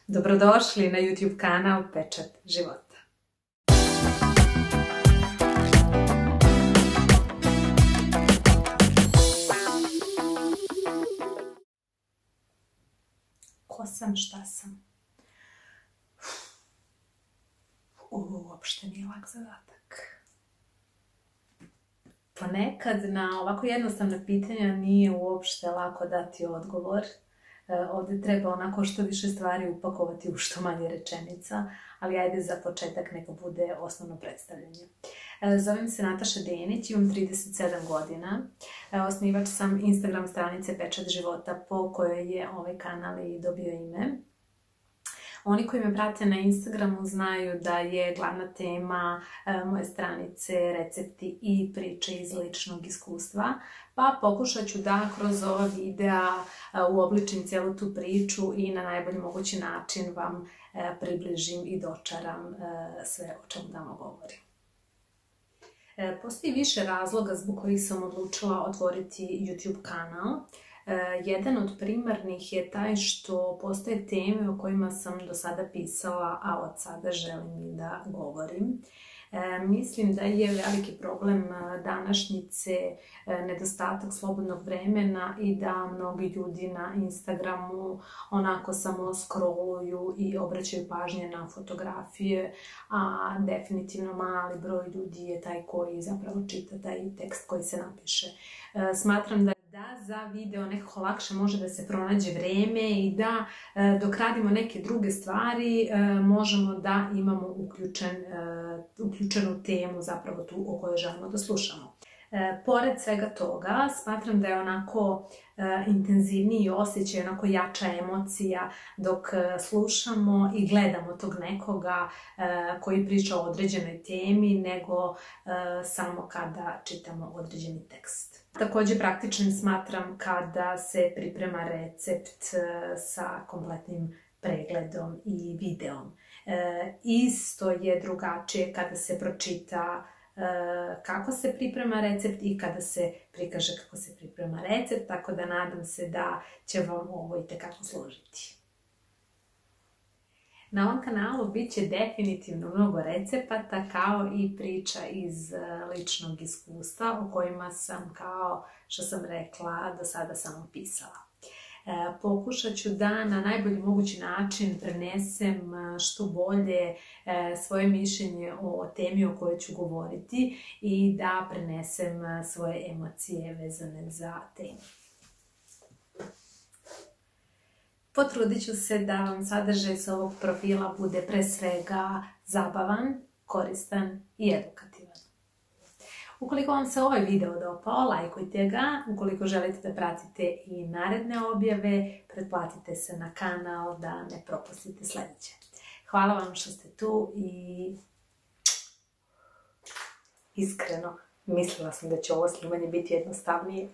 Dobrodošli na YouTube kanal Pečat života. Ko sam, šta sam? Uopšte nije lak zadatak. Ponekad na ovako jednostavna pitanja nije uopšte lako dati odgovor. Ovdje treba onako što više stvari upakovati u što manje rečenica, ali ajde za početak neka bude osnovno predstavljanje. Zovem se Nataša Denić, imam 37 godina. Osnivač sam Instagram stranice Pečat života po kojoj je ovaj kanal i dobio ime. Oni koji me prate na Instagramu znaju da je glavna tema moje stranice recepti i priče iz ličnog iskustva, pa pokušat ću da kroz ova videa uobličim cijelu tu priču i na najbolji mogući način vam približim i dočaram sve o čemu tamo govorim. Postoji više razloga zbog kojih sam odlučila otvoriti YouTube kanal. Jedan od primarnih je taj što postoje teme o kojima sam do sada pisala, a od sada želim i da govorim. Mislim da je veliki problem današnjice nedostatak slobodnog vremena i da mnogi ljudi na Instagramu onako samo scrolluju i obraćaju pažnje na fotografije, a definitivno mali broj ljudi je taj koji zapravo čita taj tekst koji se napiše. Smatram da za video nekako lakše može da se pronađe vreme i da dok radimo neke druge stvari možemo da imamo uključenu temu zapravo tu o kojoj želimo da slušamo. Pored svega toga, smatram da je onako intenzivniji osjećaj, onako jača emocija dok slušamo i gledamo tog nekoga koji priča o određenoj temi nego samo kada čitamo određeni tekst. Također praktičnim smatram kada se priprema recept sa kompletnim pregledom i videom. Isto je drugačije kada se pročita kako se priprema recept i kada se prikaže kako se priprema recept, tako da nadam se da će vam ovo itekako služiti. Na ovom kanalu bit će definitivno mnogo recepata kao i priča iz ličnog iskustva o kojima sam, kao što sam rekla, do sada samo pisala. Pokušat ću da na najbolji mogući način prenesem što bolje svoje mišljenje o temi o kojoj ću govoriti i da prenesem svoje emocije vezane za temu. Potrudit ću se da vam sadržaj s ovog profila bude pre svega zabavan, koristan i edukativan. Ukoliko vam se ovaj video dopao, lajkujte ga. Ukoliko želite da pratite i naredne objave, pretplatite se na kanal da ne propustite sljedeće. Hvala vam što ste tu i iskreno mislila sam da će ovo snimanje biti jednostavnije.